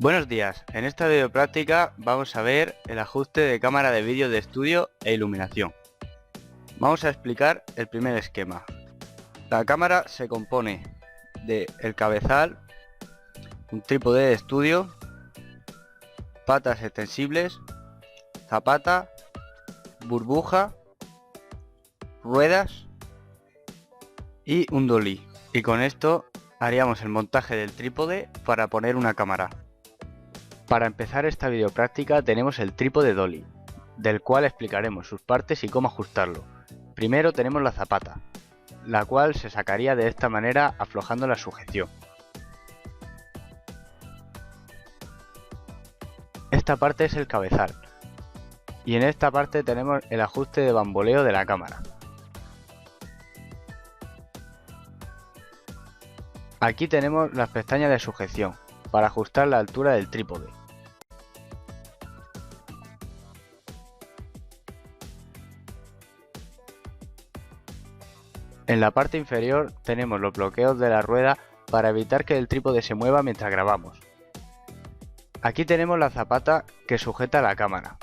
Buenos días, en esta video práctica vamos a ver el ajuste de cámara de vídeo de estudio e iluminación. Vamos a explicar el primer esquema. La cámara se compone de el cabezal, un trípode de estudio, patas extensibles, zapata, burbuja, ruedas y un dolly. Y con esto haríamos el montaje del trípode para poner una cámara. Para empezar esta video práctica tenemos el trípode dolly, del cual explicaremos sus partes y cómo ajustarlo. Primero tenemos la zapata, la cual se sacaría de esta manera aflojando la sujeción. Esta parte es el cabezal, y en esta parte tenemos el ajuste de bamboleo de la cámara. Aquí tenemos las pestañas de sujeción, para ajustar la altura del trípode. En la parte inferior tenemos los bloqueos de la rueda para evitar que el trípode se mueva mientras grabamos. Aquí tenemos la zapata que sujeta la cámara.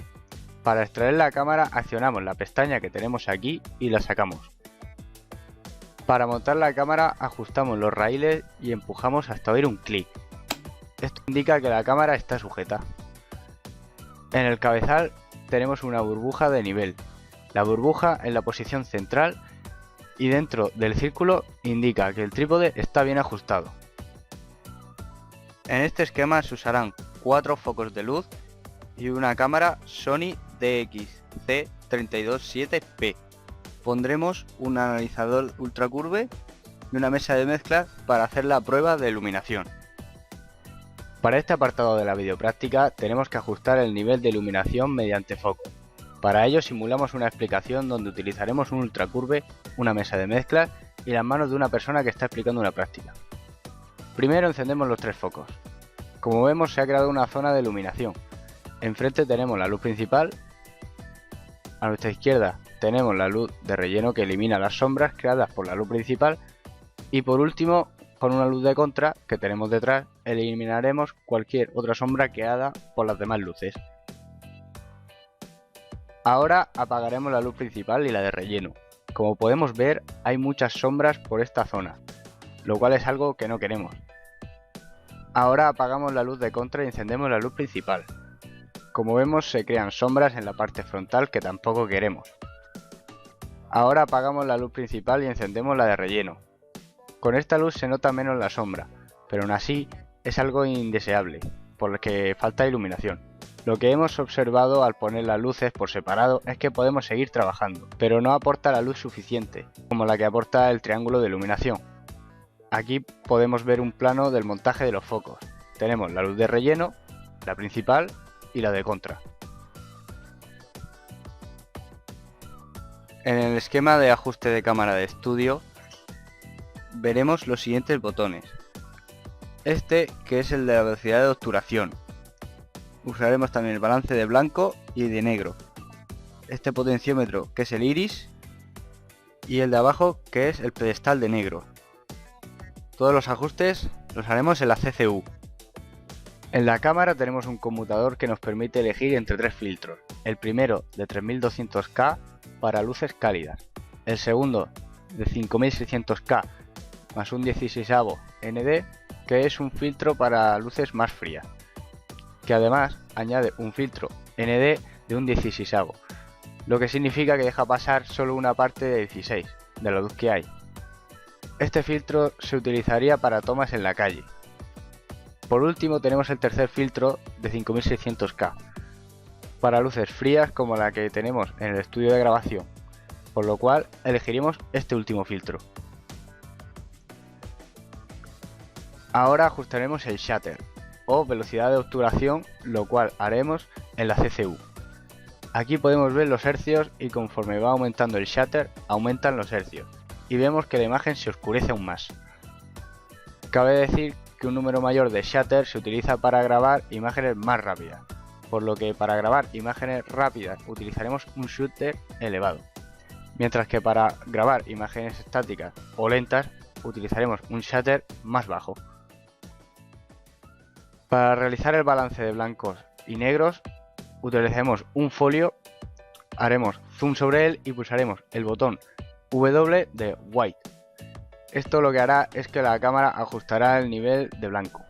Para extraer la cámara accionamos la pestaña que tenemos aquí y la sacamos. Para montar la cámara ajustamos los raíles y empujamos hasta oír un clic. Esto indica que la cámara está sujeta. En el cabezal tenemos una burbuja de nivel. La burbuja en la posición central y dentro del círculo indica que el trípode está bien ajustado. En este esquema se usarán 4 focos de luz y una cámara Sony DXC327P. Pondremos un analizador ultracurve y una mesa de mezclas para hacer la prueba de iluminación. Para este apartado de la videopráctica tenemos que ajustar el nivel de iluminación mediante foco. Para ello simulamos una explicación donde utilizaremos un ultracurve, una mesa de mezclas y las manos de una persona que está explicando una práctica. Primero encendemos los 3 focos. Como vemos se ha creado una zona de iluminación. Enfrente tenemos la luz principal, a nuestra izquierda tenemos la luz de relleno que elimina las sombras creadas por la luz principal y por último, con una luz de contra que tenemos detrás, eliminaremos cualquier otra sombra creada por las demás luces. Ahora apagaremos la luz principal y la de relleno. Como podemos ver, hay muchas sombras por esta zona, lo cual es algo que no queremos. Ahora apagamos la luz de contra y encendemos la luz principal. Como vemos, se crean sombras en la parte frontal que tampoco queremos. Ahora apagamos la luz principal y encendemos la de relleno. Con esta luz se nota menos la sombra, pero aún así es algo indeseable, porque falta iluminación. Lo que hemos observado al poner las luces por separado es que podemos seguir trabajando, pero no aporta la luz suficiente, como la que aporta el triángulo de iluminación. Aquí podemos ver un plano del montaje de los focos. Tenemos la luz de relleno, la principal y la de contra. En el esquema de ajuste de cámara de estudio veremos los siguientes botones. Este, que es el de la velocidad de obturación. Usaremos también el balance de blanco y de negro. Este potenciómetro, que es el iris. Y el de abajo, que es el pedestal de negro. Todos los ajustes los haremos en la CCU. En la cámara tenemos un conmutador que nos permite elegir entre 3 filtros. El primero de 3200K para luces cálidas. El segundo de 5600K más un 16avo ND, que es un filtro para luces más frías, que además añade un filtro ND de un 16avo, lo que significa que deja pasar solo una parte de 16 de la luz que hay. Este filtro se utilizaría para tomas en la calle. Por último tenemos el tercer filtro de 5600K, para luces frías como la que tenemos en el estudio de grabación, por lo cual elegiremos este último filtro. Ahora ajustaremos el shutter o velocidad de obturación, lo cual haremos en la CCU. Aquí podemos ver los hercios y conforme va aumentando el shutter aumentan los hercios y vemos que la imagen se oscurece aún más. Cabe decir que un número mayor de shutter se utiliza para grabar imágenes más rápidas, por lo que para grabar imágenes rápidas utilizaremos un shutter elevado, mientras que para grabar imágenes estáticas o lentas utilizaremos un shutter más bajo. Para realizar el balance de blancos y negros utilizaremos un folio, haremos zoom sobre él y pulsaremos el botón W de White. Esto lo que hará es que la cámara ajustará el nivel de blanco,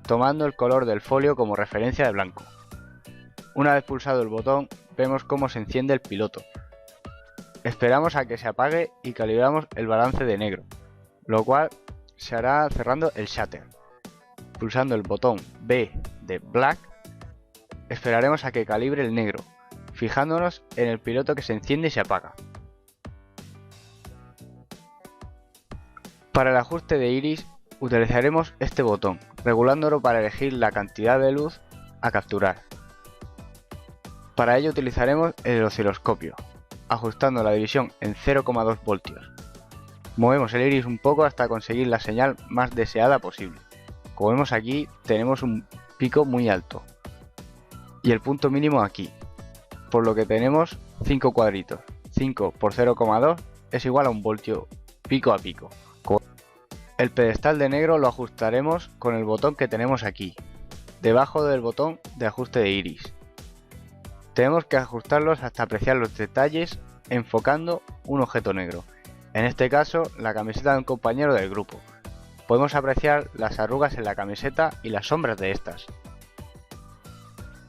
tomando el color del folio como referencia de blanco. Una vez pulsado el botón, vemos cómo se enciende el piloto. Esperamos a que se apague y calibramos el balance de negro, lo cual se hará cerrando el shutter. Pulsando el botón B de Black, esperaremos a que calibre el negro, fijándonos en el piloto que se enciende y se apaga. Para el ajuste de iris utilizaremos este botón, regulándolo para elegir la cantidad de luz a capturar. Para ello utilizaremos el osciloscopio, ajustando la división en 0,2 voltios. Movemos el iris un poco hasta conseguir la señal más deseada posible. Como vemos aquí, tenemos un pico muy alto y el punto mínimo aquí, por lo que tenemos 5 cuadritos. 5 por 0,2 es igual a 1 voltio pico a pico. El pedestal de negro lo ajustaremos con el botón que tenemos aquí, debajo del botón de ajuste de iris. Tenemos que ajustarlos hasta apreciar los detalles enfocando un objeto negro, en este caso la camiseta de un compañero del grupo. Podemos apreciar las arrugas en la camiseta y las sombras de estas.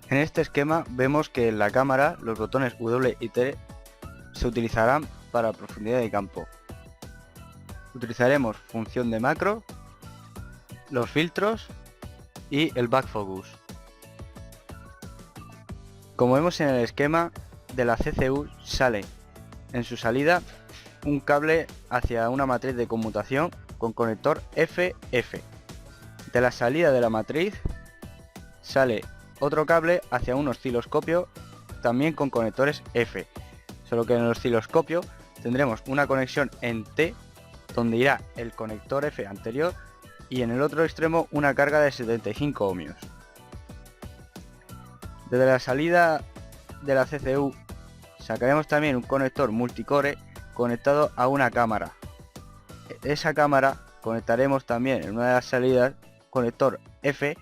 En este esquema vemos que en la cámara los botones W y T se utilizarán para profundidad de campo. Utilizaremos función de macro, los filtros y el back focus. Como vemos en el esquema, de la CCU sale en su salida un cable hacia una matriz de conmutación con conector FF. De la salida de la matriz sale otro cable hacia un osciloscopio también con conectores F, solo que en el osciloscopio tendremos una conexión en T donde irá el conector F anterior y en el otro extremo una carga de 75 ohmios. Desde la salida de la CCU sacaremos también un conector multicore conectado a una cámara. Esa cámara conectaremos también en una de las salidas conector F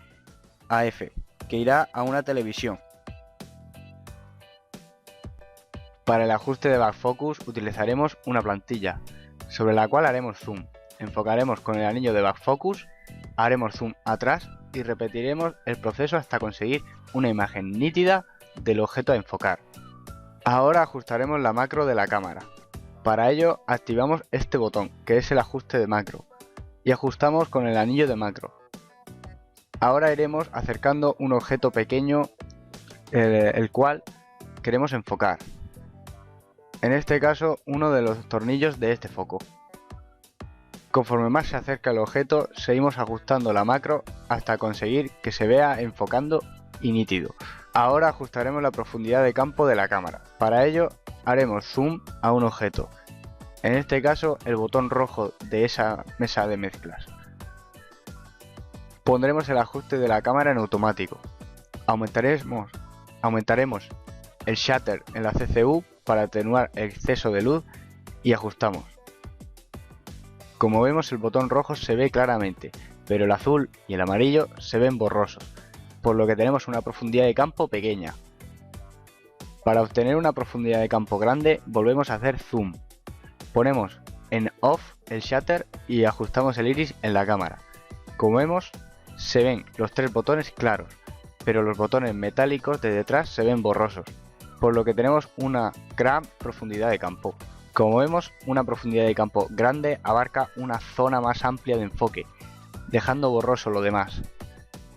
a F que irá a una televisión. Para el ajuste de back focus utilizaremos una plantilla sobre la cual haremos zoom. Enfocaremos con el anillo de back focus, haremos zoom atrás y repetiremos el proceso hasta conseguir una imagen nítida del objeto a enfocar. Ahora ajustaremos la macro de la cámara. Para ello activamos este botón, que es el ajuste de macro, y ajustamos con el anillo de macro. Ahora iremos acercando un objeto pequeño, el cual queremos enfocar. En este caso, uno de los tornillos de este foco. Conforme más se acerca el objeto, seguimos ajustando la macro hasta conseguir que se vea enfocando y nítido. Ahora ajustaremos la profundidad de campo de la cámara. Para ello haremos zoom a un objeto, en este caso el botón rojo de esa mesa de mezclas. Pondremos el ajuste de la cámara en automático. Aumentaremos el shutter en la CCU para atenuar el exceso de luz y ajustamos. Como vemos, el botón rojo se ve claramente, pero el azul y el amarillo se ven borrosos, por lo que tenemos una profundidad de campo pequeña. Para obtener una profundidad de campo grande, volvemos a hacer zoom. Ponemos en off el shutter y ajustamos el iris en la cámara. Como vemos, se ven los tres botones claros, pero los botones metálicos de detrás se ven borrosos, por lo que tenemos una gran profundidad de campo. Como vemos, una profundidad de campo grande abarca una zona más amplia de enfoque, dejando borroso lo demás.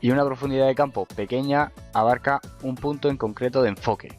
Y una profundidad de campo pequeña abarca un punto en concreto de enfoque.